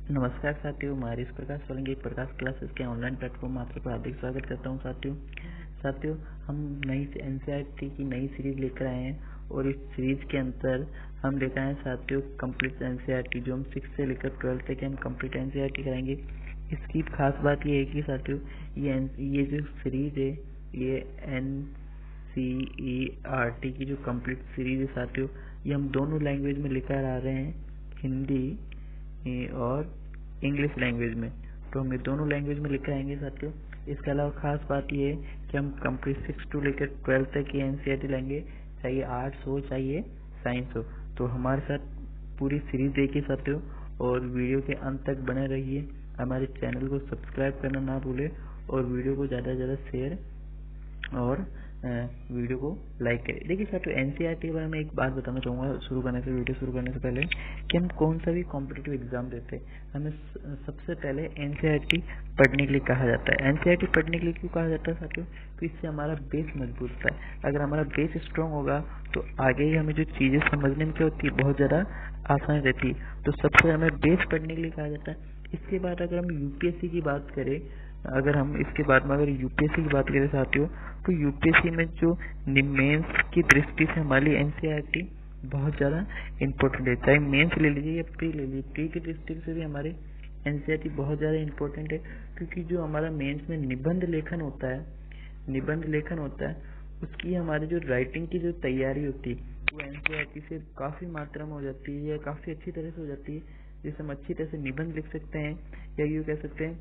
नमस्कार साथियों, मैं हरीश प्रकाश सोलंकी प्रकाश क्लासेस के ऑनलाइन प्लेटफॉर्म में आप सबका हार्दिक स्वागत करता हूं। साथियों हम नई एनसीईआरटी की नई सीरीज लेकर आए हैं और इस सीरीज के अंदर हम लेकर आए हैं साथियों कंप्लीट एनसीईआरटी, जो हम 6 से लेकर 12 तक हम कंप्लीट एनसीईआरटी कराएंगे। इसकी खास बात ये है कि साथियों ये जो सीरीज है ये एनसीईआरटी की जो कंप्लीट सीरीज है साथियों, ये हम दोनों लैंग्वेज में लेकर आ रहे हैं, हिंदी और इंग्लिश लैंग्वेज में। तो हम ये दोनों लैंग्वेज में लेकर आएंगे साथियों। इसके अलावा खास बात ये है कि हम कंप्लीट 6 to लेकर 12 तक की एनसीईआरटी लेंगे, चाहिए आर्ट्स हो चाहिए साइंस हो। तो हमारे साथ पूरी सीरीज देखिए साथियों और वीडियो के अंत तक बने रहिए। हमारे चैनल को सब्सक्राइब करना ना भूले और वीडियो को ज़्यादा से ज़्यादा शेयर और वीडियो को लाइक करें। देखिए साथियों एनसीईआरटी के बारे में एक बात बताना चाहूँगा वीडियो शुरू करने से पहले कि हम कौन सा भी कॉम्पिटिटिव एग्जाम देते हैं, हमें सबसे पहले एनसीईआरटी पढ़ने के लिए कहा जाता है। एनसीईआरटी पढ़ने के लिए क्यों कहा जाता है साथियों? तो इससे हमारा बेस मजबूत होता है। अगर हमारा बेस स्ट्रांग होगा तो आगे ही हमें जो चीज़ें समझने में क्या होती है, बहुत ज़्यादा आसानी रहती है। तो सबसे हमें बेस पढ़ने के लिए कहा जाता है। इसके बाद अगर हम यूपीएससी की बात करें, अगर यूपीएससी की बात करें साथियों, तो यूपीएससी में जो मेंस की दृष्टि से हमारी एनसीईआरटी बहुत ज़्यादा इम्पोर्टेंट है। चाहे मेंस ले लीजिए या प्री ले लीजिए, प्री की दृष्टि से भी हमारे एनसीईआरटी बहुत ज़्यादा इम्पोर्टेंट है, क्योंकि जो हमारा मेंस में निबंध लेखन होता है उसकी हमारी जो राइटिंग की जो तैयारी होती है वो एनसीईआरटी से काफ़ी मात्रा में हो जाती है या काफ़ी अच्छी तरह से हो जाती है, जिससे हम अच्छी तरह से निबंध लिख सकते हैं। या यूँ कह सकते हैं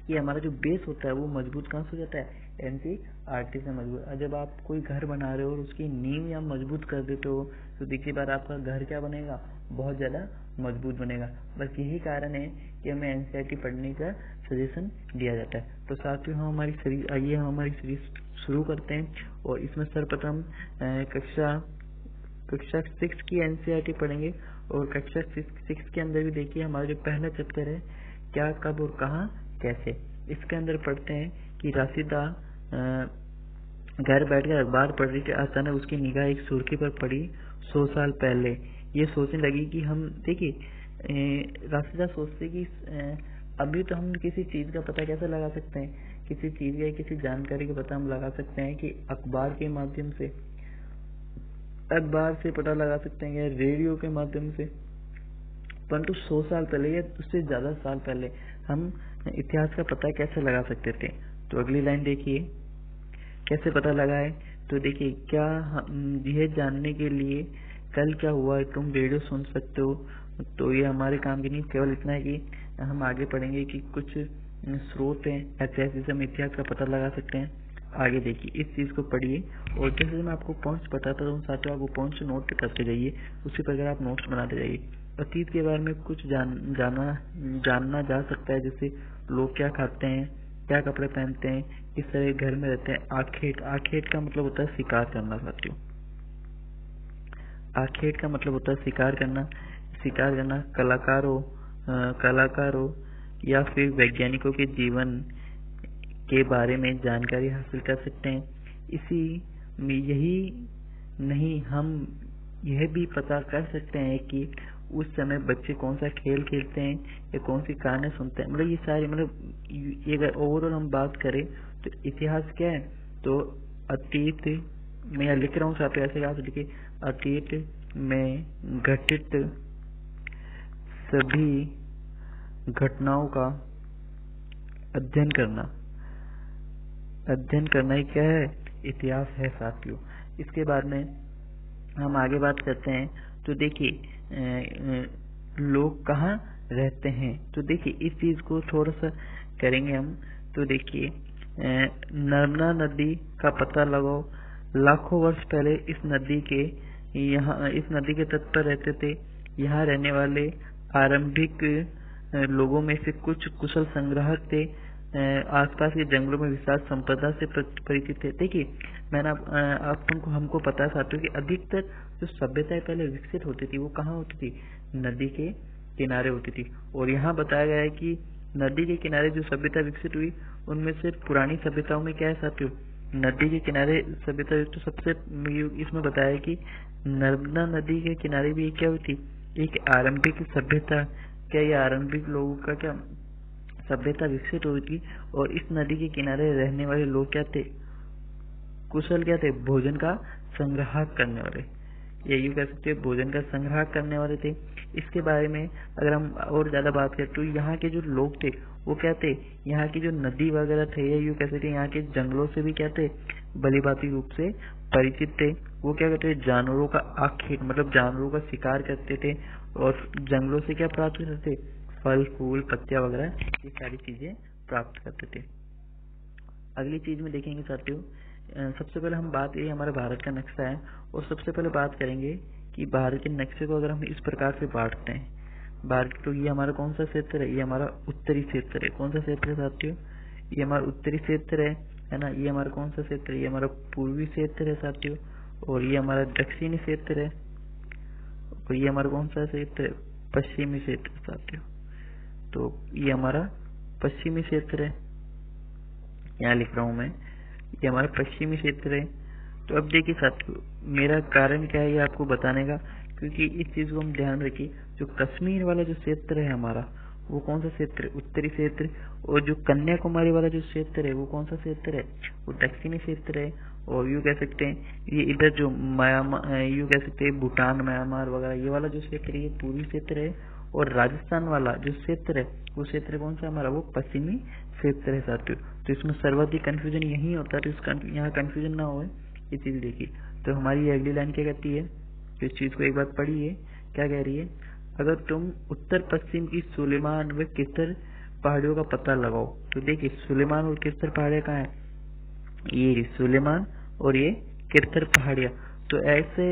कि हमारा जो बेस होता है वो मजबूत कहाँ से हो जाता है, एनसीईआरटी से मजबूत। जब आप कोई घर बना रहे हो और उसकी नींव आप मजबूत कर देते हो तो देखिए बार आपका घर क्या बनेगा, बहुत ज़्यादा मजबूत बनेगा। बस यही कारण है कि हमें एनसीईआरटी पढ़ने का सजेशन दिया जाता है। तो साथियों हम हमारी सीरीज शुरू करते हैं और इसमें सर्वप्रथम कक्षा 6 की एनसीईआरटी पढ़ेंगे। और कक्षा 6 के अंदर भी देखिए हमारा जो पहला चैप्टर है क्या, कब और कहाँ कैसे, इसके अंदर पढ़ते हैं कि राशिदा घर बैठकर अखबार पढ़ रही थी, अचानक उसकी निगाह एक सुर्खी पर पड़ी। 100 साल पहले। ये सोचने लगी कि हम देखिए राशिदा सोचते कि अभी तो हम किसी चीज़ का पता कैसे लगा सकते हैं, किसी चीज़ या किसी जानकारी का पता हम लगा सकते हैं कि अखबार के माध्यम से, अखबार से पता लगा सकते हैं या रेडियो के माध्यम से, परंतु 100 साल पहले या उससे ज़्यादा साल पहले हम इतिहास का पता कैसे लगा सकते थे। तो अगली लाइन देखिए, कैसे पता लगाए। तो देखिए क्या यह जानने के लिए कल क्या हुआ तुम रेडियो सुन सकते हो। तो ये हमारे काम की नहीं, केवल इतना है कि हम आगे पढ़ेंगे कि कुछ स्रोत हैं ऐसे जिससे हम इतिहास का पता लगा सकते हैं। आगे देखिए इस चीज़ को पढ़िए और जैसे मैं आपको पॉइंट्स बताता हूँ साथियों, आपको पॉइंट्स नोट करते जाइए, उसी प्रकार आप नोट्स बनाते जाइए। अतीत के बारे में कुछ जानना जा सकता है, जैसे लोग क्या खाते हैं, क्या कपड़े पहनते हैं, किस तरह घर में रहते हैं। आखेट का मतलब होता है शिकार करना साथियों। आखेट का मतलब होता है शिकार करना। कलाकारों या फिर वैज्ञानिकों के जीवन के बारे में जानकारी हासिल कर सकते हैं। इसी में यही नहीं, हम यह भी पता कर सकते हैं कि उस समय बच्चे कौन सा खेल खेलते हैं या कौन सी कहानी सुनते हैं। मतलब ये सारी, मतलब ये अगर ओवरऑल हम बात करें तो इतिहास क्या है, तो अतीत में, या लिख रहा हूँ साथ ऐसे याद लिखिए, अतीत में घटित सभी घटनाओं का अध्ययन करना ही क्या है, इतिहास है साथियों। इसके बाद में हम आगे बात करते हैं। तो देखिए लोग कहाँ रहते हैं, तो देखिए इस चीज को थोड़ा सा करेंगे हम। तो देखिए नर्मदा नदी का पता लगाओ। लाखों वर्ष पहले इस नदी के तट पर रहते थे। यहाँ रहने वाले आरंभिक लोगों में से कुछ कुशल संग्राहक थे, आसपास के जंगलों में विशाल संपदा से परिचित थे। देखिए मैंने हमको पता है साथियों कि अधिकतर जो सभ्यताएं पहले विकसित होती थी वो कहाँ होती थी, नदी के किनारे होती थी। और यहाँ बताया गया है कि नदी के किनारे जो सभ्यता विकसित हुई उनमें से पुरानी सभ्यताओं में क्या है साथियों, नदी के किनारे सभ्यता। तो सबसे इसमें बताया है कि नर्मदा नदी के किनारे भी क्या हुई थी, एक आरंभिक सभ्यता क्या ये आरंभिक लोगों का क्या सभ्यता विकसित हुई थी, और इस नदी के किनारे रहने वाले लोग क्या थे, कुशल क्या थे, भोजन का संग्रह करने वाले, या यूँ कह सकते हैं भोजन का संग्रह करने वाले थे। इसके बारे में अगर हम और ज्यादा बात करें तो यहाँ के जो लोग थे वो क्या थे, यहाँ की जो नदी वगैरह थे, या यूँ कह सकते हैं यहाँ के जंगलों से भी क्या थे, भलीभांति रूप से परिचित थे। वो क्या करते थे, जानवरों का आखेट मतलब जानवरों का शिकार करते थे, और जंगलों से क्या प्राप्त करते थे, फल फूल पत्तियां वगैरह, ये सारी चीजें प्राप्त करते थे। अगली चीज में देखेंगे साथियों, सबसे पहले हम बात, ये हमारा भारत का नक्शा है, और सबसे पहले बात करेंगे कि भारत के नक्शे को अगर हम इस प्रकार से बांटते हैं, भारत, तो ये हमारा कौन सा क्षेत्र है, ये हमारा उत्तरी क्षेत्र है। कौन सा क्षेत्र है साथियों, ये हमारा उत्तरी क्षेत्र है ना। ये हमारा कौन सा क्षेत्र है, ये हमारा पूर्वी क्षेत्र है साथियों, और ये हमारा दक्षिणी क्षेत्र है, और ये हमारा कौन सा क्षेत्र है, पश्चिमी क्षेत्र साथियों। तो ये हमारा पश्चिमी क्षेत्र है, यहाँ लिख रहा हूँ मैं, ये हमारा पश्चिमी क्षेत्र है। तो अब देखिए साथियों, मेरा कारण क्या है ये आपको बताने का, क्योंकि इस चीज को हम ध्यान रखिए, जो कश्मीर वाला जो क्षेत्र है हमारा, वो कौन सा क्षेत्र है, उत्तरी क्षेत्र, और जो कन्याकुमारी वाला जो क्षेत्र है वो कौन सा क्षेत्र है, वो दक्षिणी क्षेत्र है। और यूँ कह सकते हैं ये इधर जो म्यांमार, यूँ कह सकते हैं भूटान म्यांमार वगैरह, ये वाला जो क्षेत्र है ये पूर्वी क्षेत्र है, और राजस्थान वाला जो क्षेत्र है वो क्षेत्र कौन सा हमारा, वो पश्चिमी क्षेत्र है साथियों। तो इसमें सर्वाधिक कंफ्यूजन यही होता है, तो यहाँ कंफ्यूजन ना हो, ये चीज देखिए। तो हमारी अगली लाइन क्या कहती है, तो इस चीज को एक बार पढ़िए, क्या कह रही है, अगर तुम उत्तर पश्चिम की सुलेमान व किस्तर पहाड़ियों का पता लगाओ, तो देखिए सुलेमान और किस्तर पहाड़ियाँ कहाँ है, ये सुलेमान और ये किस्तर पहाड़ियाँ। तो ऐसे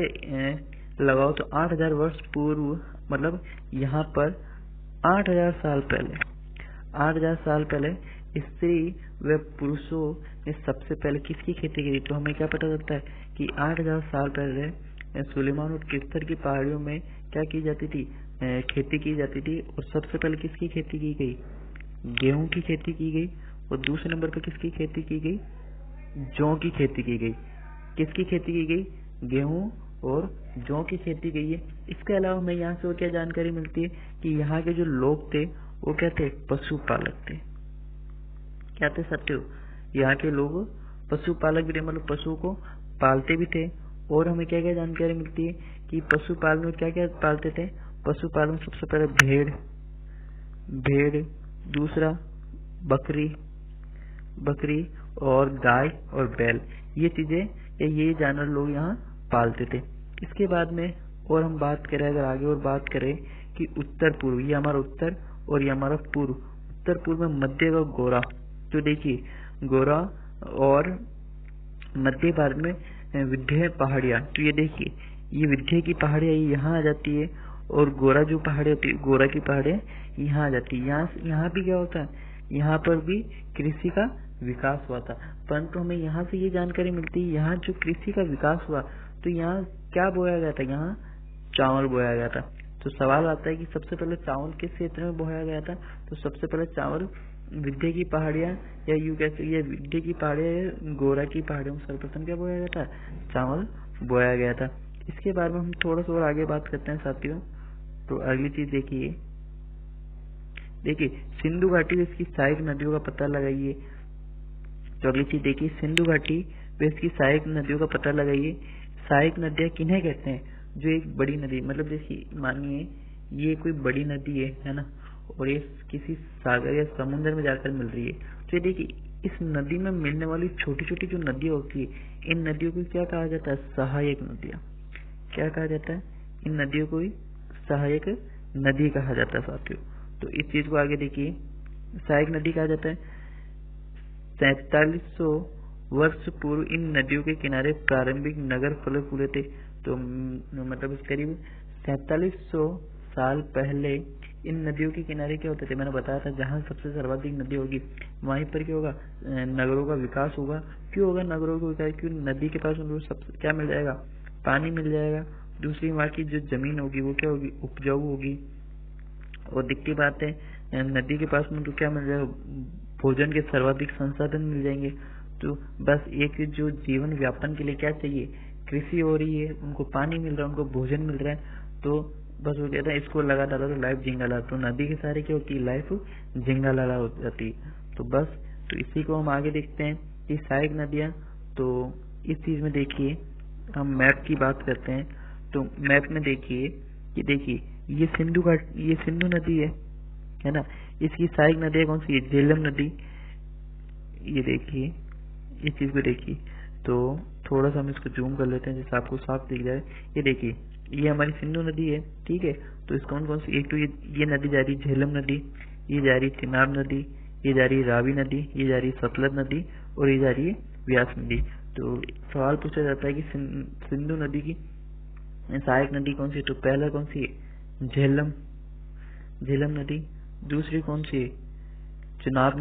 लगाओ तो 8000 वर्ष पूर्व, मतलब यहाँ पर 8000 साल पहले, 8000 साल पहले स्त्री व पुरुषों ने सबसे पहले किसकी खेती की? तो हमें क्या पता चलता है कि 8000 साल पहले सुलेमान और किस्तर की पहाड़ियों में क्या की जाती थी, खेती की जाती थी। और सबसे पहले किसकी खेती की गई? गेहूं की खेती की गई। और दूसरे नंबर पर किसकी खेती की गई? जौ की खेती की गई। किसकी खेती की गई? गेहूं और जौ की खेती गई है। इसके अलावा हमें यहाँ से और क्या जानकारी मिलती है कि यहाँ के जो लोग थे वो क्या थे? पशुपालक थे। क्या थे साथियों? यहाँ के लोग पशुपालक भी थे, मतलब पशुओं को पालते भी थे। और हमें क्या क्या जानकारी मिलती है कि पशुपालन में क्या क्या पालते थे? पशुपालन सबसे पहले भेड़, दूसरा बकरी और गाय और बैल, ये चीजें या ये जानवर लोग यहाँ पालते थे। इसके बाद में और हम बात करें, अगर आगे और बात करें कि उत्तर पूर्व, ये हमारा उत्तर और ये हमारा पूर्व। उत्तर पूर्व में मध्य का गोरा, तो देखिए गोरा, और मध्य भारत में विंध्य पहाड़ियाँ। तो ये देखिए ये विंध्य की पहाड़ियाँ यहाँ आ जाती है, और गोरा जो पहाड़ी होती है, गोरा की पहाड़ियाँ यहाँ आ जाती है। यहाँ भी क्या होता है? यहाँ पर भी कृषि का विकास हुआ था। परंतु हमें यहाँ से ये जानकारी मिलती है, यहाँ जो कृषि का विकास हुआ तो यहाँ क्या बोया गया था? यहाँ चावल बोया गया था। तो सवाल आता है कि सबसे पहले चावल किस क्षेत्र में बोया गया था? तो सबसे पहले चावल विंध्य की पहाड़ियाँ, या यूँ कैसे, ये विंध्य की पहाड़ियाँ, गोरा की पहाड़ियों में सर्वप्रथम क्या बोया गया था? चावल बोया गया था। इसके बारे में हम थोड़ा सा और आगे बात करते हैं साथियों। तो अगली चीज देखिए सिंधु घाटी में इसकी सहायक नदियों का पता लगाइए। तो अगली चीज देखिए, सिंधु घाटी व इसकी सहायक नदियों का पता लगाइए। सहायक नदियाँ किन्हें कहते हैं? जो एक बड़ी नदी, मतलब देखिए मानिए ये कोई बड़ी नदी है ना, और ये किसी सागर या समुद्र में जाकर मिल रही है। तो देखिए इस नदी में मिलने वाली छोटी छोटी जो नदियाँ होती है, इन नदियों को क्या कहा जाता है? सहायक नदियाँ। क्या कहा जाता है? इन नदियों को सहायक नदी कहा जाता है साथियों। तो इस चीज को आगे देखिए, सहायक नदी कहा जाता है। 4700 वर्ष पूर्व इन नदियों के किनारे प्रारंभिक नगर फले फूले थे। तो मतलब करीब 4700 साल पहले इन नदियों के किनारे क्या होते थे? मैंने बताया था जहाँ सबसे सर्वाधिक नदी होगी वहीं पर क्या होगा? नगरों का विकास होगा। क्यों होगा नगरों का विकास? क्यों? नदी के पास उनको सब क्या मिल जाएगा? पानी मिल जाएगा। दूसरी वहाँ की जो जमीन होगी वो क्या होगी? उपजाऊ होगी। और दिखती बात है नदी के पास में तो क्या मिल जाएगा? भोजन के सर्वाधिक संसाधन मिल जाएंगे। तो बस एक जो जीवन व्यापन के लिए क्या चाहिए? कृषि हो रही है, उनको पानी मिल रहा है, उनको भोजन मिल रहा है। तो बस वो कहता है इसको लगा डाला तो लाइफ जिंगाला, तो नदी के सहारे क्या होती है, लाइफ जिंगालाला हो जाती। तो बस तो इसी को हम आगे देखते हैं कि सहायक नदियां। तो इस चीज में देखिए हम मैप की बात करते हैं, तो मैप में देखिए कि देखिए ये सिंधु घाट, ये सिंधु नदी है ना, इसकी सहायक नदी कौन सी है, झेलम नदी। ये देखिए इस चीज को देखिए, तो थोड़ा सा हम इसको जूम कर लेते हैं जिससे आपको साफ दिख जाए। ये देखिए ये हमारी सिंधु नदी है, ठीक है। तो इस कौन कौन सी, एक तो ये नदी जा रही है झेलम नदी, ये जा रही है चिनाब नदी, ये जा रही है रावी नदी, ये जा रही है सतलज नदी और ये जा रही है व्यास नदी। तो सवाल पूछा जाता है कि सिंधु नदी की सहायक नदी कौन सी है, तो पहला कौन सी है, झेलम नदी। दूसरी कौन सी है, चिनाब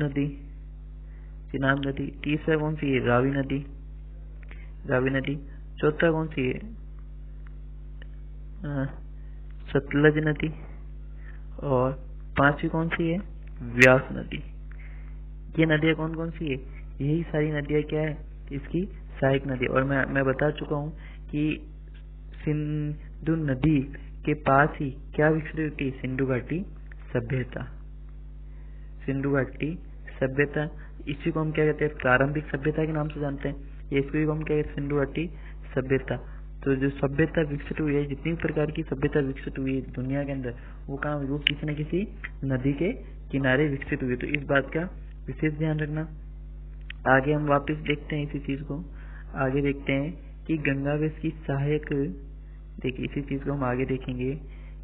नदी, तीसरा कौन सी है, रावी नदी। चौथा कौन सी है, सतलज नदी। और पांचवी कौन सी है, व्यास नदी। ये नदियां कौन कौन सी है, यही सारी नदियां क्या है, इसकी सहायक नदी। और मैं बता चुका हूँ कि सिंधु नदी के पास ही क्या विकसित हुई थी, सिंधु घाटी सभ्यता। इसी को हम क्या कहते हैं, प्रारंभिक सभ्यता के नाम से जानते हैं। इसको हम क्या कहते हैं, सिंधु घाटी सभ्यता। तो जो सभ्यता विकसित हुई है, जितनी प्रकार की सभ्यता विकसित हुई है दुनिया के अंदर, वो कहाँ, वो किसी न किसी नदी के किनारे विकसित हुई है। तो इस बात का विशेष ध्यान रखना। आगे हम वापस देखते हैं इसी चीज को, आगे देखते हैं कि गंगा व इसकी सहायक, देखिए इसी चीज को हम आगे देखेंगे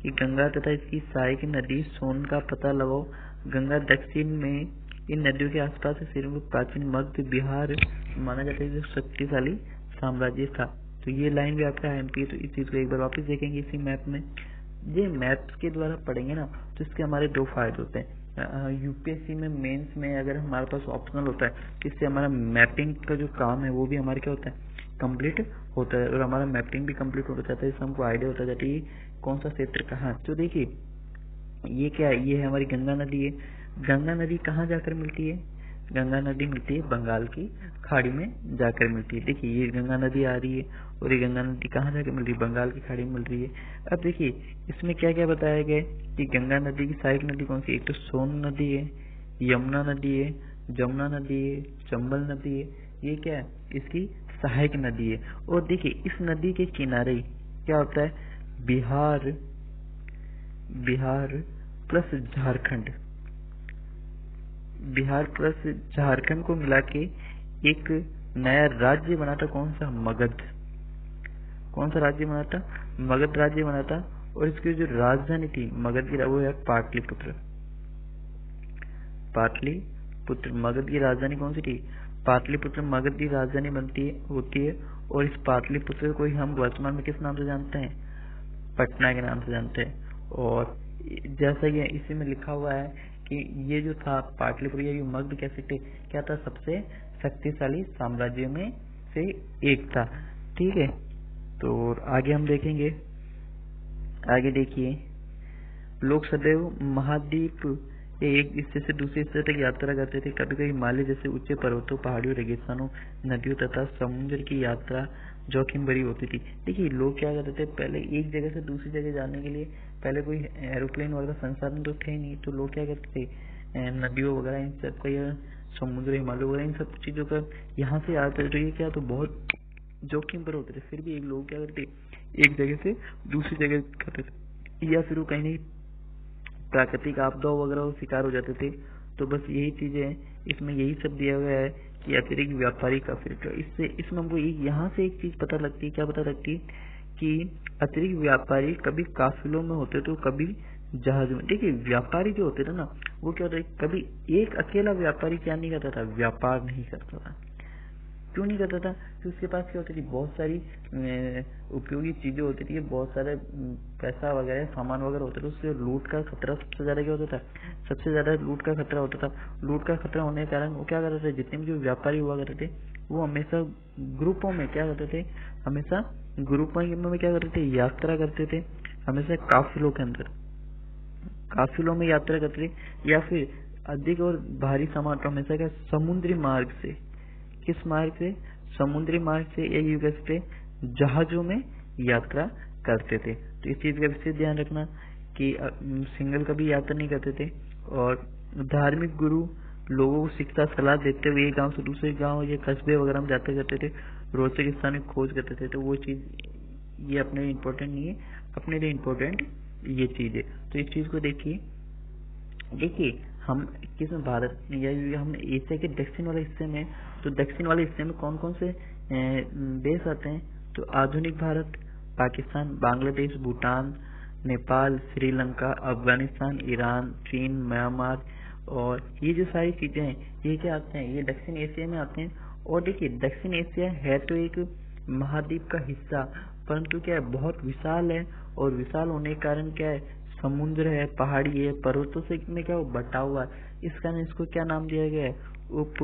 कि गंगा तथा इसकी सहायक नदी सोन का पता लगाओ। गंगा दक्षिण में इन नदियों के आसपास सिर्फ प्राचीन मध्य बिहार माना जाता है जो शक्तिशाली साम्राज्य था। तो ये लाइन भी आपका एमपी, तो इस चीज को एक बार वापस देखेंगे इसी मैप में। ये मैप्स के द्वारा पढ़ेंगे ना, तो इसके हमारे दो फायदे होते हैं। यूपीएससी में मेंस में अगर हमारे पास ऑप्शनल होता है, इससे हमारा मैपिंग का जो काम है वो भी हमारे क्या होता है, कंप्लीट होता है। और हमारा मैपिंग भी कंप्लीट हो जाता है, इससे हमको आइडिया होता जाता है कि कौन सा क्षेत्र कहाँ। तो देखिए ये क्या है, ये है हमारी गंगा नदी है। गंगा नदी कहाँ जाकर मिलती है, गंगा नदी मिलती है बंगाल की खाड़ी में जाकर मिलती है। देखिए ये गंगा नदी आ रही है और ये गंगा नदी कहाँ जाकर मिल रही है, बंगाल की खाड़ी में मिल रही है। अब देखिए इसमें क्या क्या बताया गया कि गंगा नदी की सहायक नदी कौन सी, एक तो सोन नदी है, यमुना नदी है, जमुना नदी है, चंबल नदी है। ये क्या है, इसकी सहायक नदी है। और देखिए इस नदी के किनारे क्या होता है, बिहार प्लस झारखंड को मिला के एक नया राज्य बना था। कौन सा, मगध। कौन सा राज्य बना था, मगध राज्य बना था। और इसकी जो राजधानी थी मगध की, वो है पाटलिपुत्र। मगध की राजधानी कौन सी थी, पाटलिपुत्र मगध की राजधानी होती है। और इस पाटलिपुत्र को हम वर्तमान में किस नाम से जानते हैं, पटना के नाम से जानते हैं। और जैसा कि इसी में लिखा हुआ है कि ये जो था पाटलिपुत्र, ये मगध क्या था, सबसे शक्तिशाली साम्राज्यों में से एक था। ठीक है, तो आगे हम देखेंगे। आगे देखिए, लोग सदैव महाद्वीप एक हिस्से से दूसरे हिस्से तक यात्रा करते थे। कभी कभी हिमालय जैसे ऊंचे पर्वतों, पहाड़ियों, रेगिस्तानों, नदियों तथा समुद्र की यात्रा जोखिम भरी होती थी। देखिए लोग क्या करते थे, पहले एक जगह से दूसरी जगह जाने के लिए पहले कोई एरोप्लेन वगैरह संसाधन तो थे नहीं, तो लोग क्या करते थे, नदियों वगैरह इन सब का, या समुद्र, हिमालय वगैरह इन सब चीजों का यहाँ से आते थे। तो ये क्या, तो बहुत जोखिम पर होते थे। फिर भी एक लोग क्या करते, एक जगह से दूसरी जगह करते थे, या फिर वो कहीं नहीं प्राकृतिक आपदाओं वगैरह शिकार हो जाते थे। तो बस यही चीजें हैं, इसमें यही सब दिया गया है कि अतिरिक्त व्यापारी का फिल्टर। इसमें हमको यहाँ से एक चीज पता लगती है, क्या पता लगती है कि अतिरिक्त व्यापारी कभी काफिलों में होते तो कभी जहाज में। देखिए व्यापारी जो होते थे ना, वो क्या होता है, कभी एक अकेला व्यापारी क्या नहीं करता था, व्यापार नहीं करता था। क्यों नहीं करता था, क्योंकि उसके पास क्या होती थी, बहुत सारी उपयोगी चीजें होती थी, बहुत सारे पैसा वगैरह सामान वगैरह होते थे। उससे लूट का खतरा सबसे ज्यादा क्या होता था, सबसे ज्यादा लूट का खतरा होता था। लूट का खतरा होने के कारण वो क्या करते थे, जितने भी जो व्यापारी हुआ करते थे वो हमेशा ग्रुपों में क्या करते थे, हमेशा ग्रुपों में क्या करते थे, यात्रा करते थे। हमेशा काफिलों के अंदर, काफिलों में यात्रा करते थे, या फिर अधिक और भारी सामान हमेशा क्या समुद्री मार्ग से, किस मार्ग से, समुद्री मार्ग से, या यूं कह सकते जहाजों में यात्रा करते थे। तो तो इस चीज का विशेष ध्यान रखना कि सिंगल कभी यात्रा नहीं करते थे। और धार्मिक गुरु लोगों को शिक्षा सलाह देते हुए एक गांव से दूसरे गांव या कस्बे वगैरह में जाते करते थे, रोचक स्थान की खोज करते थे। तो वो चीज ये अपने लिए इम्पोर्टेंट नहीं है, अपने लिए इम्पोर्टेंट ये चीज है। तो इस चीज को देखिए हम किस भारत या हम एशिया के दक्षिण वाले हिस्से में, तो दक्षिण वाले हिस्से में कौन कौन से देश आते हैं, तो आधुनिक भारत, पाकिस्तान, बांग्लादेश, भूटान, नेपाल, श्रीलंका, अफगानिस्तान, ईरान, चीन, म्यांमार, और ये जो सारी चीजें हैं ये क्या आते हैं, ये दक्षिण एशिया में आते हैं। और देखिए दक्षिण एशिया है तो एक महाद्वीप का हिस्सा, परंतु क्या है बहुत विशाल है, और विशाल होने के कारण क्या है समुद्र है, पहाड़ी है, पर्वतों से में क्या बटा हुआ है, इस कारण इसको क्या नाम दिया गया है, उप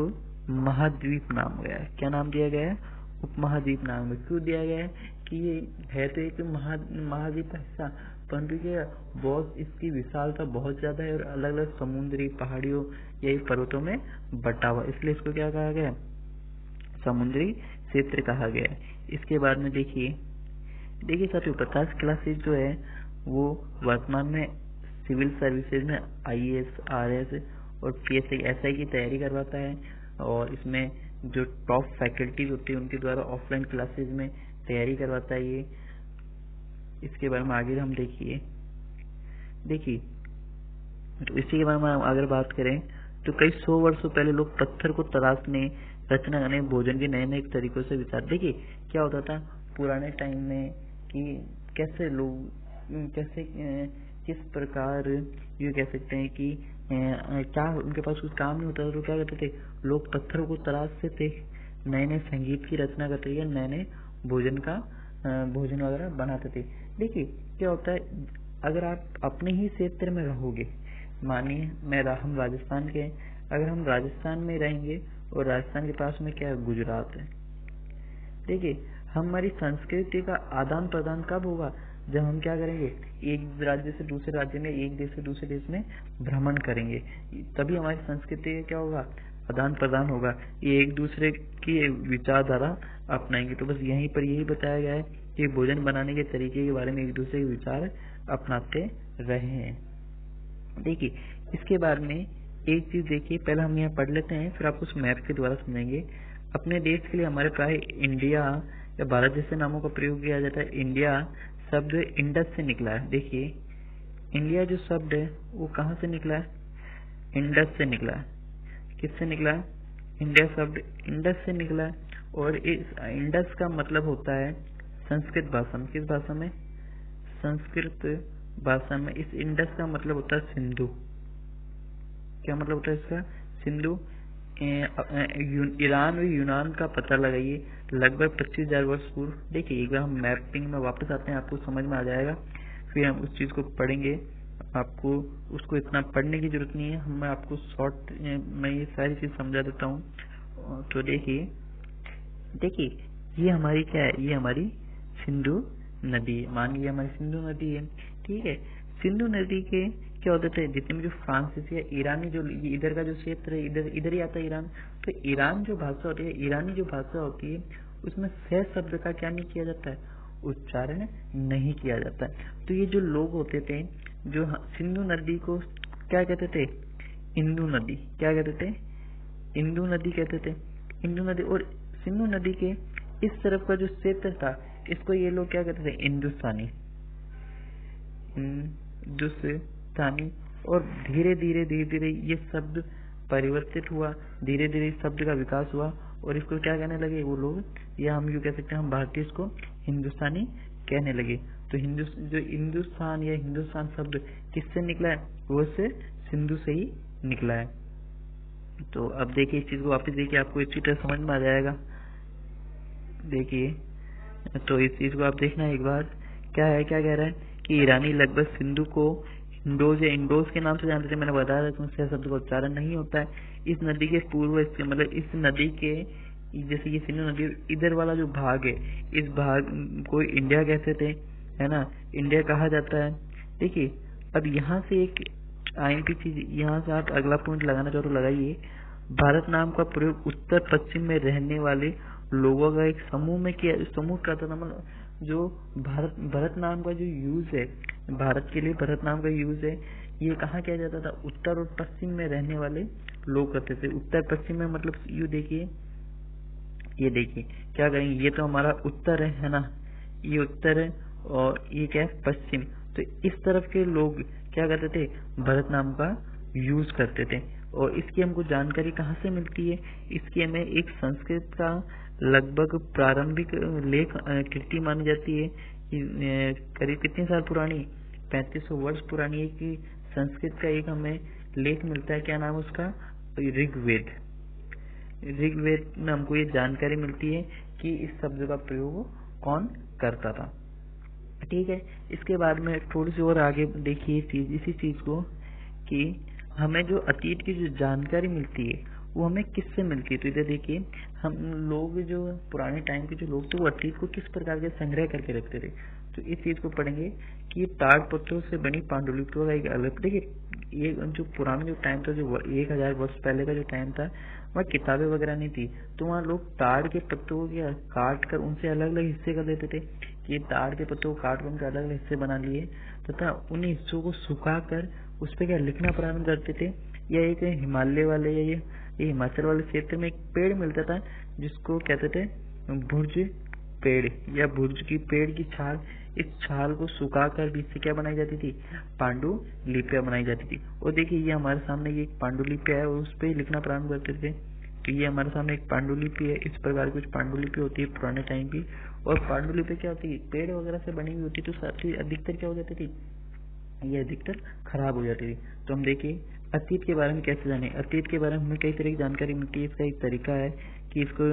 महाद्वीप नाम गया है। क्या नाम दिया गया है, उप महाद्वीप नाम। क्यों दिया गया है कि ये है तो एक महाद्वीप का हिस्सा, परंतु क्या बहुत इसकी विशालता बहुत ज्यादा है और अलग अलग समुद्री पहाड़ियों या पर्वतों में बटा हुआ, इसलिए इसको क्या कहा गया है, समुद्री क्षेत्र कहा गया है। इसके बाद में देखिए साथियों प्रकाश क्लासेस जो है वो वर्तमान में सिविल सर्विसेज में IAS, RS और PSI SI की तैयारी करवाता है, और इसमें जो टॉप फैकल्टीज होती है उनके द्वारा ऑफलाइन क्लासेज में तैयारी करवाता है ये। इसके बारे में आगे हम देखिए तो इसी के बारे में अगर बात करें तो कई 100 वर्षों पहले लोग पत्थर को तराशने, रचना करने, भोजन के नए नए तरीकों से विचार। देखिए क्या होता था पुराने टाइम में कि कैसे लोग किस प्रकार ये कह सकते हैं कि क्या उनके पास कुछ काम नहीं होता था तो क्या करते थे, लोग पत्थरों को तराशते थे, नए नए संगीत की रचना करते थे, नए नए भोजन वगैरह बनाते थे। देखिए क्या होता है अगर आप अपने ही क्षेत्र में रहोगे, मानिए हम राजस्थान के, अगर हम राजस्थान में रहेंगे और राजस्थान के पास में क्या है गुजरात है, देखिए हमारी संस्कृति का आदान प्रदान कब होगा, जब हम क्या करेंगे एक राज्य से दूसरे राज्य में, एक देश से दूसरे देश में भ्रमण करेंगे, तभी हमारी संस्कृति का क्या होगा, आदान प्रदान होगा, ये एक दूसरे की विचारधारा अपनाएंगे। तो बस यहीं पर यही बताया गया है कि भोजन बनाने के तरीके के बारे में एक दूसरे के विचार अपनाते रहे हैं। देखिए इसके बाद में एक चीज देखिए, पहले हम यहाँ पढ़ लेते हैं फिर आपको उस मैप के द्वारा समझेंगे। अपने देश के लिए हमारे प्राय इंडिया या भारत जैसे नामों का प्रयोग किया जाता है। इंडिया शब्द इंडस से निकला है। देखिए इंडिया जो शब्द है वो कहाँ से निकला है, इंडस से निकला है। किससे निकला है, इंडिया शब्द इंडस से निकला है। और इस इंडस का मतलब होता है संस्कृत भाषा में, किस भाषा में, संस्कृत भाषा में इस इंडस का मतलब होता है सिंधु। क्या मतलब होता है इसका, सिंधु। ईरान और यूनान का पता लगाइए लगभग 25,000 वर्ष पूर्व। देखिए एक बार हम मैपिंग में वापस आते हैं, आपको समझ में आ जाएगा, फिर हम उस चीज को पढ़ेंगे। आपको उसको इतना पढ़ने की जरूरत नहीं है, मैं आपको शॉर्ट में ये सारी चीज समझा देता हूँ। तो देखिए ये हमारी क्या है, ये हमारी सिंधु नदी है, मान लीजिए हमारी सिंधु नदी है, ठीक है। सिंधु नदी के क्या होते थे, जितने भी जो फ्रांसीसी या ईरानी जो इधर का जो क्षेत्र है, इधर ही आता है ईरान। तो ईरान जो भाषा होती है, ईरानी जो भाषा होती है, उसमें सह शब्द का क्या नहीं किया जाता है, उच्चारण नहीं किया जाता है। तो ये जो लोग होते थे जो सिंधु नदी को क्या कहते थे, इंदु नदी। क्या कहते थे, इंदु नदी कहते थे, इंदु नदी। और सिंधु नदी के इस तरफ का जो क्षेत्र था इसको ये लोग क्या कहते थे, हिंदुस्तानी। और धीरे धीरे ये शब्द परिवर्तित हुआ, धीरे धीरे इस शब्द का विकास हुआ और इसको क्या कहने लगे वो लोग, या हम यूँ कह सकते हैं हम भारतीय इसको हिंदुस्तानी कहने लगे। तो जो हिंदुस्तान या हिंदुस्तान शब्द किससे निकला है, वो से सिंधु से ही निकला है। तो अब देखिए इस चीज को वापस देखिए, आपको अच्छी तरह समझ में आ जाएगा। देखिए तो इस चीज को आप देखना एक बार, क्या कह रहा है कि ईरानी लगभग सिंधु को इंडोज या इंडोज के नाम से जानते थे। मैंने बताया था कि शब्द का उच्चारण नहीं होता है। इस नदी के पूर्व मतलब इस नदी के जैसे ये सिंधु नदी इधर वाला जो भाग है, इस भाग को इंडिया कहते थे, है ना, इंडिया कहा जाता है। देखिए अब यहाँ से एक IMP चीज, यहाँ से आप अगला पॉइंट लगाना चाहो तो लगाइए। भारत नाम का प्रयोग उत्तर पश्चिम में रहने वाले लोगों का एक समूह में किया। समूह का मतलब जो भरत नाम का जो यूज है, भारत के लिए भरत नाम का यूज है, ये कहाँ किया जाता था? उत्तर और पश्चिम में रहने वाले लोग करते थे। उत्तर पश्चिम में मतलब यू देखिए, ये देखिए क्या करेंगे, ये तो हमारा उत्तर है ना, ये उत्तर है और ये क्या है? पश्चिम। तो इस तरफ के लोग क्या करते थे? भरत नाम का यूज करते थे। और इसकी हमको जानकारी कहाँ से मिलती है? इसकी हमें एक संस्कृत का लगभग प्रारंभिक लेख कृति मानी जाती है करीब कितने साल पुरानी? 3500 वर्ष पुरानी है कि संस्कृत का एक हमें लेख मिलता है। क्या नाम है उसका? ऋग्वेद। ऋग्वेद में हमको ये जानकारी मिलती है कि इस शब्द का प्रयोग कौन करता था। ठीक है, इसके बाद में थोड़ी सी और आगे देखिए इसी चीज को कि हमें जो अतीत की जो जानकारी मिलती है वो हमें किससे मिलती है। तो इधर देखिए, हम लोग जो पुराने टाइम के जो लोग थे वो अतीत को किस प्रकार के संग्रह करके रखते थे। तो इस चीज को पढ़ेंगे कि ये ताड़पत्रों से बनी पांडुलिपियों का एक अलग, देखिए ये जो पुराना जो टाइम था, जो 1000 वर्ष पहले का जो टाइम था, वहाँ किताबें वगैरह नहीं थी। तो वहाँ लोग ताड़ के पत्तों को क्या काट कर उनसे अलग अलग हिस्से कर देते थे कि ताड़ के पत्तों को काट कर उनके अलग अलग हिस्से बना लिए तथा उन हिस्सों को सुखा कर उस पर क्या लिखना प्रारंभ करते थे। या एक हिमालय वाले या ये हिमाचल वाले क्षेत्र में एक पेड़ मिलता था जिसको कहते थे भुर्ज पेड़ या भुर्ज की पेड़ की छाल। इस छाल को सुखाकर भी इससे क्या बनाई जाती थी? पांडुलिपियां बनाई जाती थी। और देखिए ये हमारे सामने ये एक पांडुलिपि है और उस पर लिखना प्रारंभ करते थे। तो ये हमारे सामने एक पांडुलिपि है। इस प्रकार कुछ पांडुलिपि होती है पुराने टाइम की। और पांडुलिपि क्या होती है? पेड़ वगैरह से बनी हुई होती। तो साथी अधिकतर क्या हो जाती थी? ये अधिकतर खराब हो जाती थी। तो हम देखिए अतीत के बारे में कैसे जाने। अतीत के बारे में हमें कई तरह की जानकारी मिलती है। इसका एक तरीका है कि इसको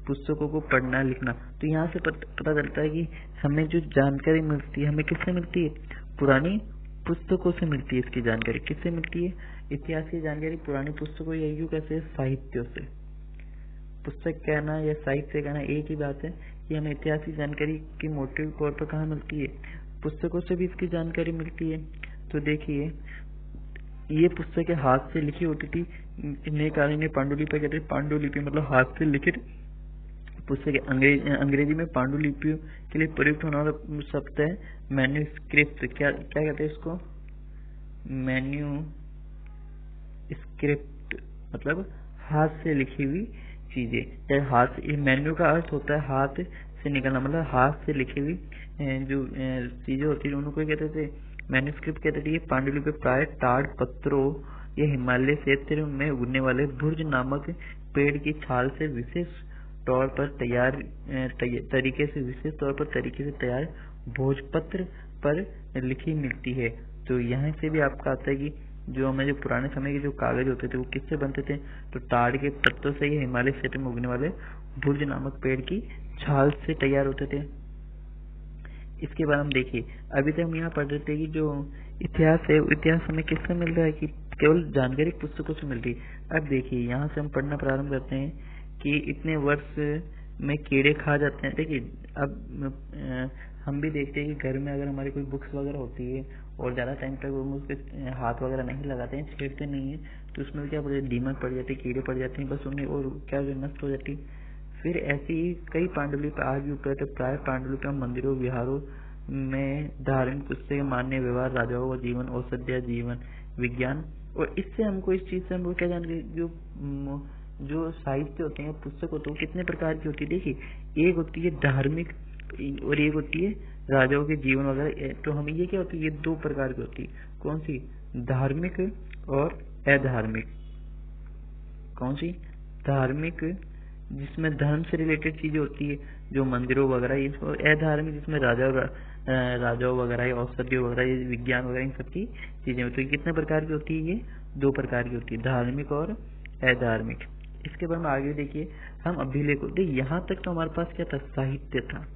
पुस्तकों को पढ़ना लिखना। तो यहाँ से पता चलता है कि हमें जो जानकारी मिलती है हमें किससे मिलती है? पुरानी पुस्तकों से मिलती है। इसकी जानकारी किससे मिलती है? इतिहास की जानकारी पुरानी पुस्तकों या यूं कैसे साहित्यों से। पुस्तक कहना या साहित्य कहना एक ही बात है कि हमें इतिहास की जानकारी की मोटे तौर पर कहाँ मिलती है? पुस्तकों से भी इसकी जानकारी मिलती है। तो देखिए ये पुस्तकें हाथ से लिखी होती थी। इन्हें कारण इन्हें पांडुलिपि कहते हैं। पांडुलिपि मतलब हाथ से लिखित पुस्तकें। अंग्रेजी में पांडुलिपियों के लिए प्रयुक्त होने वाला शब्द है मैन्यूस्क्रिप्ट। क्या क्या कहते हैं इसको? मैन्यूस्क्रिप्ट मतलब हाथ से लिखी हुई चीजें। हाथ, ये मैन्यू का अर्थ होता है हाथ से निकलना, मतलब हाथ से लिखी हुई जो चीजें होती है उनको कहते थे मैन्यूस्क्रिप्ट कहते थे। ये पांडुलिपि प्राय ताड़ पत्रों या हिमालय क्षेत्र में उगने वाले भुर्ज नामक पेड़ की छाल से विशेष तौर पर तरीके से तैयार भोजपत्र पर लिखी मिलती है। तो यहाँ से भी आपका आता है कि जो हमें जो पुराने समय के जो कागज होते थे वो किससे बनते थे? तो ताड़ के पत्तों से ही हिमालय क्षेत्र में उगने वाले भुर्ज नामक पेड़ की छाल से तैयार होते थे। इसके बाद हम देखिए अभी तक हम यहाँ पढ़ रहे थे कि जो इतिहास है इतिहास हमें किससे मिल रहा है? कि केवल जानकारी पुस्तकों से मिल रही। अब देखिए यहाँ से हम पढ़ना प्रारंभ करते हैं कि इतने वर्ष में कीड़े खा जाते हैं। देखिए अब हम भी देखते हैं कि घर में अगर हमारी कोई बुक्स वगैरह होती है और ज़्यादा टाइम तक हम उस पर हाथ वगैरह नहीं लगाते हैं, छेड़ते नहीं है, तो उसमें क्या दीमक पड़ जाती है, कीड़े पड़ जाते हैं, बस उन्हें और क्या नष्ट हो जाती है। फिर ऐसी ही कई पांडुलिपि आज भी उपलब्ध है। प्राय पांडुलिपि मंदिरों विहारों में धार्मिक पुस्तकें, मान्य व्यवहार, राजाओं का जीवन, औषधीय जीवन विज्ञान। और इससे हमको इस चीज से हमको क्या जानकारी, जो साहित्य होते हैं पुस्तक होते हैं कितने प्रकार की होती है। देखिए एक होती है धार्मिक और एक होती है राजाओं के जीवन वगैरह। तो हमें ये क्या होती है? ये दो प्रकार की होती है। कौन सी? धार्मिक और अधार्मिक। कौन सी? धार्मिक जिसमें धर्म से रिलेटेड चीजें होती है जो मंदिरों वगैरह ये, अधार्मिक जिसमें राजाओं वगैरह, औषधियों वगैरह, ये विज्ञान वगैरह इन सब की चीजें होती है। कितने प्रकार की होती है? ये दो प्रकार की होती है, धार्मिक और अधार्मिक। इसके बाद में आगे देखिए हम अभिलेख। देखिए यहाँ तक तो हमारे पास क्या था? साहित्य था।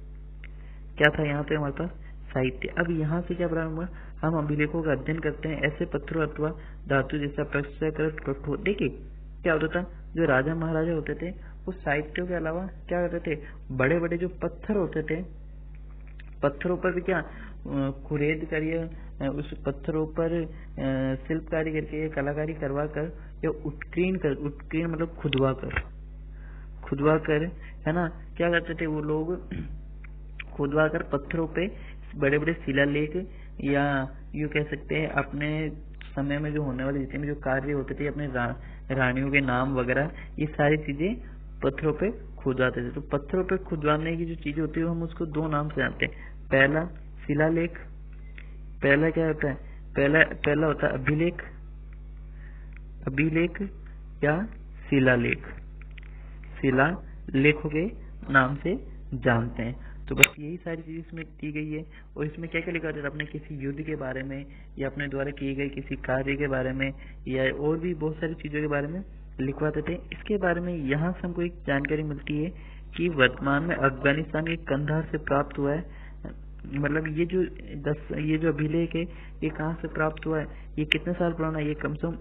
क्या था यहाँ पे हमारे पास? साहित्य। अब यहाँ से क्या प्रारंभ हुआ? हम अभिलेखों का अध्ययन करते हैं। ऐसे पत्थरों अथवा धातु जैसा प्रस्तुत। देखिए क्या होता था? जो राजा महाराजा होते थे वो साहित्यों के अलावा क्या करते थे? बड़े बड़े जो पत्थर होते थे, पत्थरों पर भी क्या खुरेद करिए, उस पत्थरों पर शिल्पकारी करके कलाकारी करवा कर या उत्कीर्ण मतलब खुदवा कर, है ना, क्या करते थे वो लोग? खुदवा कर पत्थरों पे बड़े बड़े शिलालेख, या यूँ कह सकते हैं अपने समय में जो होने वाले जितने भी जो कार्य होते थे, अपने रानियों के नाम वगैरह, ये सारी चीजें पत्थरों पे खुदवाते थे। तो पत्थरों पे खुदवाने की जो चीजें होती है हम उसको दो नाम से जानते हैं। पहला शिलालेख, पहला क्या होता है, पहला होता है अभिलेख, अभिलेख या शिलालेख, शिलालेखों के नाम से जानते हैं। तो बस यही सारी चीज इसमें दी गई है। और इसमें क्या क्या लिखा होता है, अपने किसी युद्ध के बारे में, या अपने द्वारा किए गए किसी कार्य के बारे में, या और भी बहुत सारी चीजों के बारे में लिखवाते थे। इसके बारे में यहाँ से हमको एक जानकारी मिलती है कि वर्तमान में अफगानिस्तान के कंधार से प्राप्त हुआ है। मतलब ये जो अभिलेख है ये कहाँ से प्राप्त हुआ है, ये कितने साल पुराना है, ये कम से कम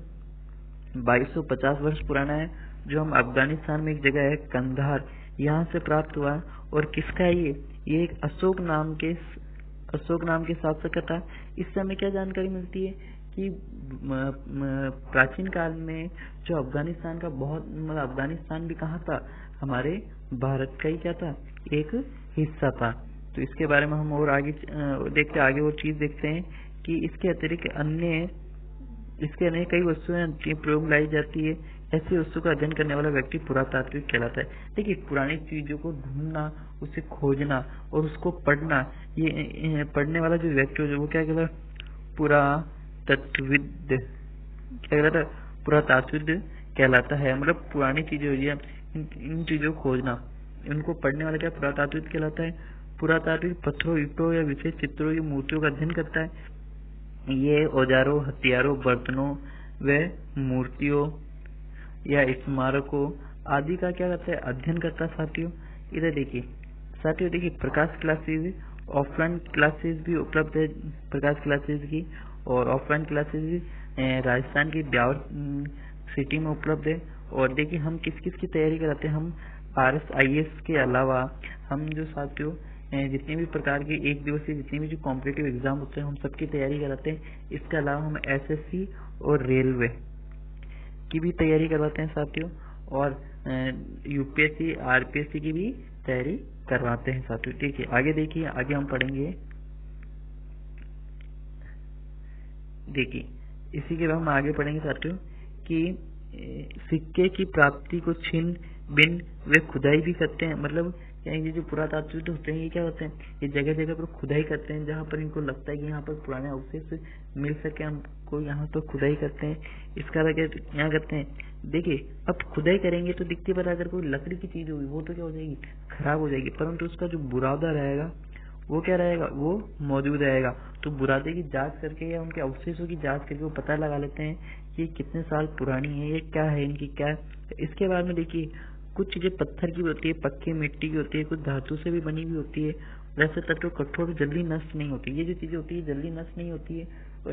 2250 वर्ष पुराना है, जो हम अफगानिस्तान में एक जगह है कंधार, यहाँ से प्राप्त हुआ है। और किसका है ये एक अशोक नाम के शासक का था। इससे हमें क्या जानकारी मिलती है कि प्राचीन काल में जो अफगानिस्तान का मतलब अफगानिस्तान भी कहाँ था, हमारे भारत का ही क्या था, एक हिस्सा था। तो इसके बारे में हम और आगे आगे और चीज देखते हैं कि इसके अतिरिक्त अन्य कई वस्तुएं प्रयोग में लाई जाती है। ऐसी वस्तु का अध्ययन करने वाला व्यक्ति पुरातात्विक कहलाता है। देखिए, पुरानी चीजों को ढूंढना, उसे खोजना और उसको पढ़ना, ये पढ़ने वाला जो व्यक्ति हो वो क्या कहलाता है, पुरातत्वविद, क्या कहलाता है, पुरातात्विद कहलाता है। मतलब पुरानी चीजें होती है, इन चीजों को खोजना, इनको पढ़ने वाला क्या पुरातात्विद कहलाता है। पुरातात्विक पत्थरों, ईंटों या विशेष चित्रों की मूर्तियों का अध्ययन करता है। ये औजारों, हथियारों, बर्तनों व मूर्तियों या स्मारकों आदि का क्या करता है, अध्ययन करता है। इधर देखिए साथियों, देखिए प्रकाश क्लासेस, ऑफलाइन क्लासेस भी उपलब्ध है प्रकाश क्लासेस की, और ऑफलाइन क्लासेस भी राजस्थान की ब्यावर सिटी में उपलब्ध है। और देखिए हम किस किस की तैयारी कराते हैं, हम RSIS के अलावा हम जो साथियों जितने भी प्रकार के एक दिवसीय जितने भी जो कॉम्पिटिटिव एग्जाम होते हैं हम सबकी तैयारी कराते हैं। इसके अलावा हम SSC और रेलवे की भी तैयारी करवाते हैं साथियों, और UPSC RPSC की भी तैयारी करवाते हैं साथियों। ठीक है, आगे देखिए, आगे हम पढ़ेंगे। देखिए इसी के बाद हम आगे पढ़ेंगे साथियों कि सिक्के की प्राप्ति को छीन बिन वे खुदाई भी करते हैं। मतलब ये जो पुरातात्विक होते हैं ये क्या होते हैं, ये जगह जगह पर खुदाई करते हैं, जहाँ पर इनको लगता है कि यहाँ पर पुराने अवशेष मिल सके हमको, यहाँ पर खुदाई करते हैं। इसका क्या करते हैं, देखिए अब खुदाई करेंगे तो दिखती पर अगर कोई लकड़ी की चीज होगी वो तो क्या हो जाएगी, खराब हो जाएगी, परंतु उसका जो बुरादा रहेगा वो क्या रहेगा, वो मौजूद रहेगा। तो बुरादे की जांच करके या उनके अवशेषों की जांच करके वो पता लगा लेते हैं कि कितने साल पुरानी है, ये क्या है, इनकी क्या है। इसके बाद में देखिए कुछ चीजें पत्थर की भी होती है, पक्की मिट्टी की होती है, कुछ धातु से भी बनी हुई होती है। वैसे तत्व कठोर जल्दी नष्ट नहीं होती, ये जो चीजें होती है जल्दी नष्ट नहीं होती है।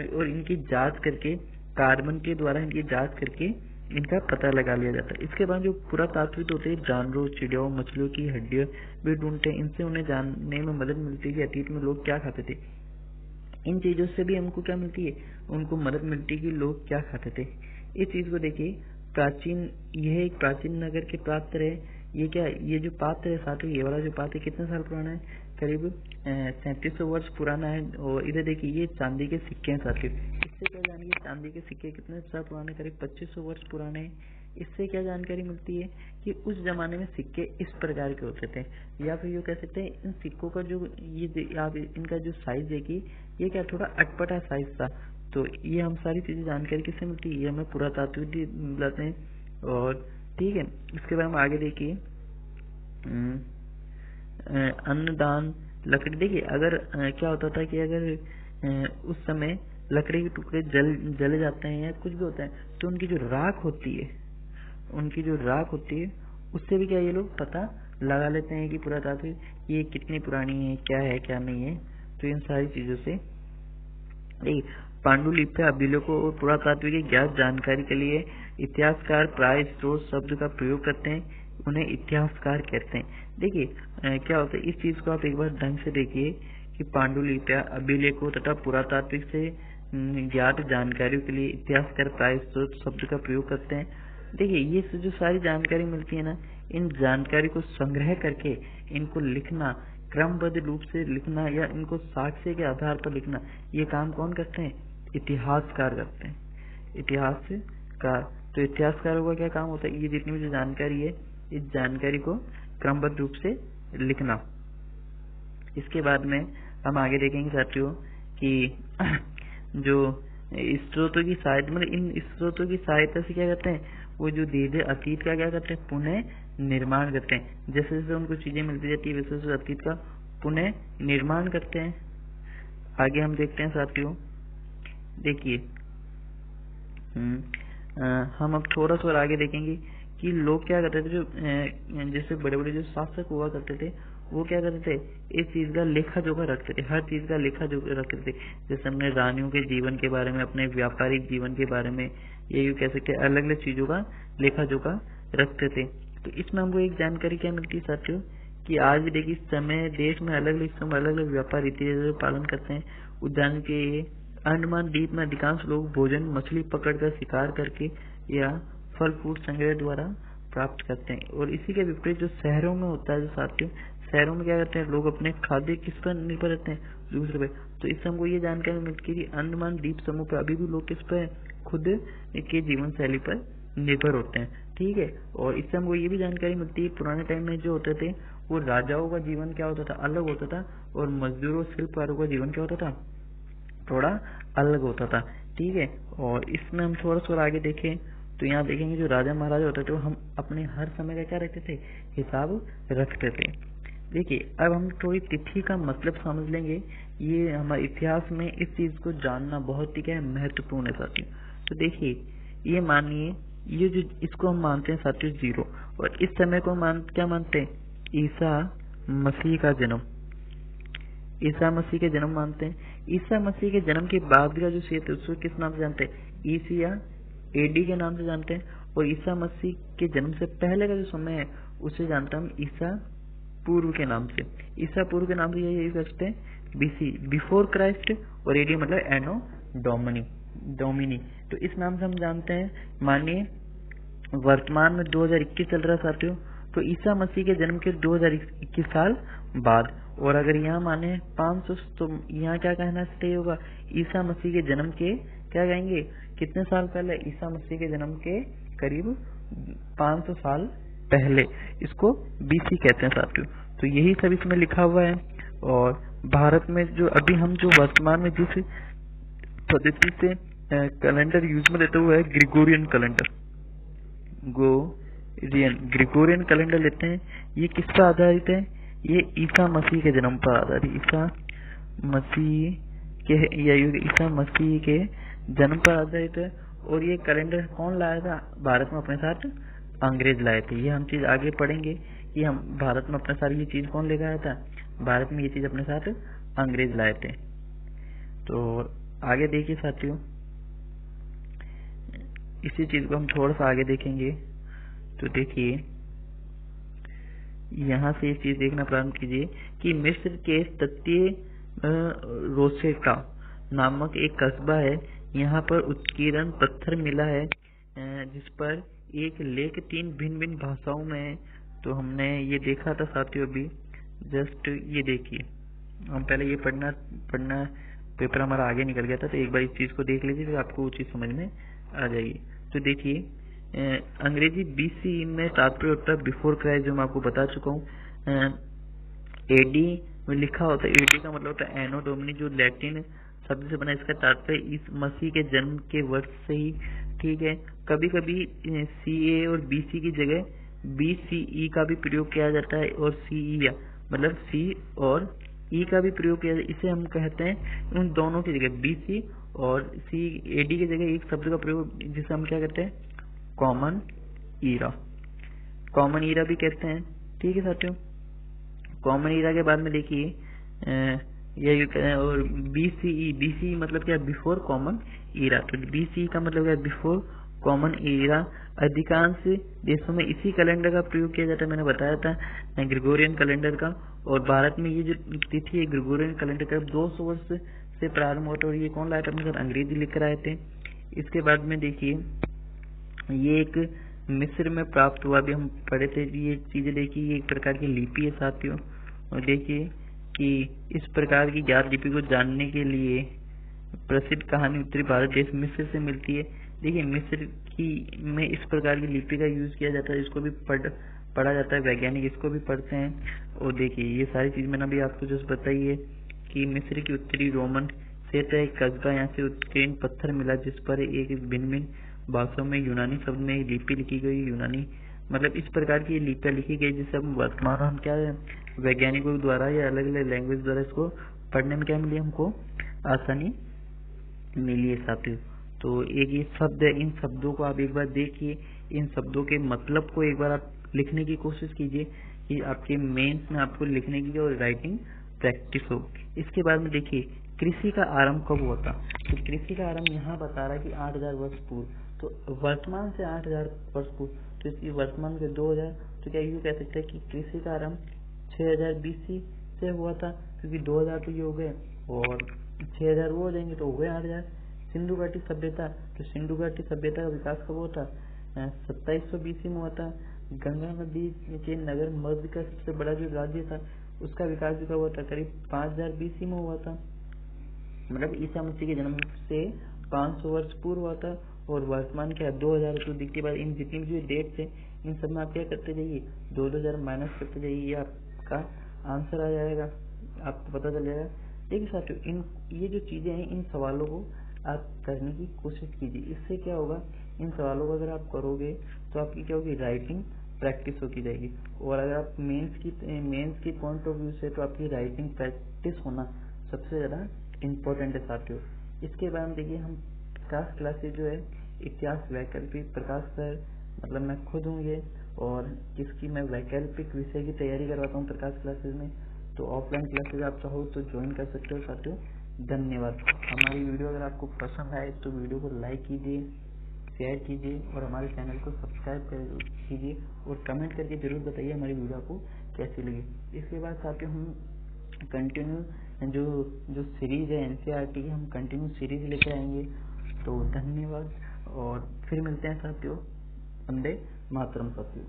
और इनकी जांच करके कार्बन के द्वारा इनकी जांच करके इनका पता लगा लिया जाता है। इसके बाद जो पुरातात्विक होते हैं जानवरों, चिड़ियों, मछलियों की हड्डियां भी ढूंढते हैं। इनसे उन्हें जानने में मदद मिलती है कि अतीत में लोग क्या खाते थे। इन चीजों से भी हमको क्या मिलती है, उनको मदद मिलती है कि लोग क्या खाते थे। इस चीज को देखिए, यह एक प्राचीन नगर के पात्र है। ये क्या, ये जो पात्र है साथियों, ये वाला जो पात्र कितने साल पुराना है, करीब 3700 वर्ष पुराना है। और इधर देखिए ये चांदी के सिक्के हैं साथियों। इससे क्या जानिए, चांदी के सिक्के कितने साल पुराने, करीब 2500 वर्ष पुराने हैं। इससे क्या जानकारी मिलती है कि उस जमाने में सिक्के इस प्रकार के होते थे। या फिर ये कह सकते हैं इन सिक्कों का जो ये आप इनका जो साइज देखिए, ये क्या थोड़ा अटपटा साइज था। तो ये हम सारी चीजें जानकारी किससे मिलती है, ये हमें पुरातात्विक मिलाते हैं। और ठीक है, इसके बाद हम आगे देखिए अन्नदान लकड़ी। देखिए अगर क्या होता था कि अगर उस समय लकड़ी के टुकड़े जले जाते हैं या कुछ भी होता है तो उनकी जो राख होती है उससे भी क्या ये लोग पता लगा लेते हैं कि पुरातात्विक ये कितनी पुरानी है, क्या है क्या नहीं है। तो इन सारी चीजों से पांडुलिपियां अभिलेखों और पुरातात्विक की ज्ञात जानकारी के लिए इतिहासकार प्राय स्रोत शब्द का प्रयोग करते हैं, उन्हें इतिहासकार कहते हैं। देखिए क्या होता है, इस चीज को आप एक बार ढंग से देखिए कि पांडुलिपियां अभिलेखों तथा पुरातात्विक से ज्ञात जानकारियों के लिए इतिहासकार प्राय स्रोत शब्द का प्रयोग करते हैं। देखिए ये जो सारी जानकारी मिलती है ना, इन जानकारी को संग्रह करके इनको लिखना क्रमबद्ध रूप से लिखना या इनको साक्ष्य के आधार पर लिखना, ये काम कौन करते हैं? इतिहासकार करते हैं, इतिहासकार। तो इतिहासकारों का क्या काम होता है? ये जितनी भी जो जानकारी है, इस जानकारी को क्रमबद्ध रूप से लिखना। इसके बाद में हम आगे देखेंगे साथियों कि जो स्रोतों की सहायता, मतलब इन स्रोतों की सहायता से क्या करते हैं? वो जो दीर्घ अतीत का क्या करते हैं? पुनः निर्माण करते हैं। जैसे जैसे उनको चीजें मिलती जाती है वैसे वैसे अतीत का पुनः निर्माण करते हैं। आगे हम देखते हैं साथियों, देखिए हम अब थोड़ा सा और आगे देखेंगे कि लोग क्या करते थे, जो जैसे बड़े बड़े जो शासक हुआ करते थे, वो क्या करते थे? इस चीज का लेखा जोखा रखते थे, हर चीज का लेखा जोखा रखते थे। जैसे हमने रानियों के जीवन के बारे में, अपने व्यापारिक जीवन के बारे में, ये कह सकते हैं, अलग अलग चीजों का लेखा जोखा रखते थे। तो इसमें हमको एक जानकारी क्या मिलती है साथियों, कि आज भी देखिए इस समय देश में अलग अलग व्यापार रीति पालन करते हैं। उदाहरण के अंडमान द्वीप में अधिकांश लोग भोजन मछली पकड़कर शिकार करके या फल फूल संग्रह द्वारा प्राप्त करते हैं। और इसी के विपरीत जो शहरों में होता है, जो साथियों शहरों में क्या करते हैं? लोग अपने खाद्य किस पर निर्भर रहते हैं? दूसरे पे। तो इससे हमको ये जानकारी मिलती है कि अंडमान द्वीप समूह पर अभी भी लोग किस पर? खुद के जीवन शैली पर निर्भर होते हैं, ठीक है। और इससे हमको ये भी जानकारी मिलती है, पुराने टाइम में जो होते थे वो राजाओं का जीवन क्या होता था? अलग होता था, और मजदूरों शिल्पकारों का जीवन क्या होता था? थोड़ा अलग होता था, ठीक है। और इसमें हम थोड़ा सा आगे देखें तो यहाँ देखेंगे जो राजा महाराजा होते थे वो हम अपने हर समय का क्या रखते थे? हिसाब रखते थे। देखिए अब हम थोड़ी तिथि का मतलब समझ लेंगे। ये हमारे इतिहास में इस चीज को जानना बहुत ही क्या है? महत्वपूर्ण है साथियों। तो देखिए ये मानिए, ये जो इसको हम मानते हैं साथियों 0, और इस समय को क्या मानते हैं? ईसा मसीह का जन्म, ईसा मसीह के जन्म मानते हैं। ईसा मसीह के जन्म के बाद का जो क्षेत्र उसको किस नाम से जानते हैं? ईसी या एडी के नाम से जानते हैं। और ईसा मसीह के जन्म से पहले का जो समय है उसे जानते हैं हम ईसा पूर्व के नाम से। ईसा पूर्व के नाम से यही करते हैं बीसी, बिफोर क्राइस्ट, और एडी मतलब एनो डोमिनी। तो इस नाम से हम जानते हैं। मानिए वर्तमान में 2021 चल रहा साथियों, तो ईसा मसीह के जन्म के 2021 साल बाद। और अगर यहाँ माने 500, तो यहाँ क्या कहना सही होगा? ईसा मसीह के जन्म के क्या कहेंगे? कितने साल पहले? ईसा मसीह के जन्म के करीब 500 साल पहले, इसको बीसी कहते हैं साथियों। तो यही सब इसमें लिखा हुआ है। और भारत में जो अभी हम जो वर्तमान में जिस पद्धति से कैलेंडर यूज में लेते हुए है ग्रिगोरियन कैलेंडर, ग्रिगोरियन कैलेंडर लेते हैं। ये किस पर आधारित है? ये ईसा मसीह के जन्म पर आधारित, ईसा मसीह के जन्म पर आधारित है। और ये कैलेंडर कौन लाया था भारत में अपने साथ? अंग्रेज लाए थे। ये हम चीज आगे पढ़ेंगे कि हम भारत में अपने साथ ये चीज कौन लेकर आया था? भारत में ये चीज अपने साथ अंग्रेज लाए थे। तो आगे देखिए साथियों, इसी चीज को हम थोड़ा सा आगे देखेंगे। तो देखिए यहाँ से ये चीज देखना प्रारंभ कीजिए कि मिस्र के तटीय रोसेटा नामक एक कस्बा है। यहाँ पर उत्कीर्ण पत्थर मिला है जिस पर एक लेख 3 भिन्न भिन्न भाषाओं में है। तो हमने ये देखा था साथियों अभी जस्ट, ये देखिए हम पहले ये पढ़ना पेपर हमारा आगे निकल गया था, तो एक बार इस चीज को देख लीजिए, फिर आपको वो चीज समझ में आ जाएगी। तो देखिए अंग्रेजी बीसी में तात्पर्य होता है बिफोर क्राइस्ट, जो मैं आपको बता चुका हूँ। एडी में लिखा होता है, एडी का मतलब होता है एनो डोमिनी, जो लैटिन शब्द से बना। इसका तात्पर्य इस मसीह के जन्म के वर्ष से ही, ठीक है। कभी कभी CA और BC की जगह BCE का भी प्रयोग किया जाता है, और CE मतलब C और E का भी प्रयोग किया जाता है। इसे हम कहते हैं उन दोनों की जगह BC और AD की जगह एक शब्द का प्रयोग जिसे हम क्या कहते हैं? कॉमन ईरा भी कहते हैं, ठीक है साथियों। कॉमन ईरा के बाद में देखिए यही, और BCE मतलब क्या? Before common era. तो BCE का मतलब क्या? Before common era. अधिकांश देशों में इसी कैलेंडर का प्रयोग किया जाता है, मैंने बताया था ग्रिगोरियन कैलेंडर का। और भारत में ये जो तिथि है ग्रिगोरियन कैलेंडर का 200 वर्ष से प्रारंभ होता है। और ये कौन लाया था अपने साथ? अंग्रेजी लेकर आए थे। इसके बाद में देखिए ये एक मिस्र में प्राप्त हुआ, भी हम पढ़े थे। ये चीजें देखिए, ये एक प्रकार की लिपि है साथियों। और देखिए कि इस प्रकार की ज्ञात लिपि को जानने के लिए प्रसिद्ध कहानी उत्तरी भारत देश मिस्र से मिलती है। देखिए मिस्र की में इस प्रकार की लिपि का यूज किया जाता है, इसको भी पढ़ा जाता है, वैज्ञानिक इसको भी पढ़ते हैं। और देखिए ये सारी चीज मैंने अभी आपको जस्ट बताई है कि मिस्र की उत्तरी रोमन क्षेत्र एक कस्बा, यहाँ से उत्कीर्ण पत्थर मिला जिस पर एक भिन्न भिन्न भाषाओं में यूनानी शब्द में लिपि लिखी गई। यूनानी मतलब इस प्रकार की लिपियां लिखी गई जिससे हम वर्तमान हम क्या वैज्ञानिकों द्वारा या अलग अलग लैंग्वेज द्वारा इसको पढ़ने में क्या मिली हमको आसानी मिली है साथियों। तो एक ये शब्द है, इन शब्दों को आप एक बार देखिए, इन शब्दों के मतलब को एक बार आप लिखने की कोशिश कीजिए कि आपके मेंस में आपको लिखने की और राइटिंग प्रैक्टिस हो। इसके बाद में देखिए कृषि का आरंभ कब हुआ था, तो कृषि का आरंभ यहाँ बता रहा है कि 8000 वर्ष पूर्व, तो वर्तमान से 8000 वर्ष पूर्व, तो इसी वर्तमान के 2000, तो क्या यूँ कह सकते हैं कि कृषि का आरंभ 6000 BC से हुआ था, क्योंकि 2000 तो ये हो गए और 6000 वो हो जाएंगे तो हो गए 8000। सिंधु घाटी सभ्यता, तो सिंधु घाटी सभ्यता का विकास कब हुआ था, 2700 BC में हुआ था। गंगा नदी के नगर मध्य का सबसे बड़ा जो राज्य था उसका विकास भी कब हुआ था, करीब 5000 BC में हुआ था, मतलब ईसा मसीह के जन्म से 500 वर्ष पूर्व हुआ था। और वर्तमान क्या 2000 तो दिखती बात, इन जितनी भी डेट्स है इन सब में आप क्या करते जाइए 2000 माइनस करते जाइए, ये आपका आंसर आ जाएगा, आपको पता चल जाएगा। देखिए साथियों इन ये जो चीजें हैं इन सवालों को आप करने की कोशिश कीजिए, इससे क्या होगा इन सवालों को अगर आप करोगे तो आपकी क्या होगी राइटिंग प्रैक्टिस होती जाएगी। और अगर आप मेंस की पॉइंट ऑफ व्यू से तो आपकी राइटिंग प्रैक्टिस होना सबसे ज़्यादा इम्पोर्टेंट है साथियों। इसके बाद देखिए हम प्रकाश क्लासेज जो है इतिहास वैकल्पिक प्रकाश सर मतलब मैं खुद हूँ ये, और इसकी मैं वैकल्पिक विषय की तैयारी करवाता हूँ प्रकाश क्लासेज में, तो ऑफलाइन क्लासेज आप चाहो तो ज्वाइन कर सकते हो साथियों। धन्यवाद। हमारी वीडियो अगर आपको पसंद आए तो वीडियो को लाइक कीजिए, शेयर कीजिए और हमारे चैनल को सब्सक्राइब कीजिए और कमेंट करके जरूर बताइए हमारी वीडियो आपको कैसी लगी। इसके बाद साथियों हम कंटिन्यू जो सीरीज है NCERT की हम कंटिन्यू सीरीज लेकर आएंगे। तो धन्यवाद और फिर मिलते हैं साथियों। वंदे मातरम साथियों।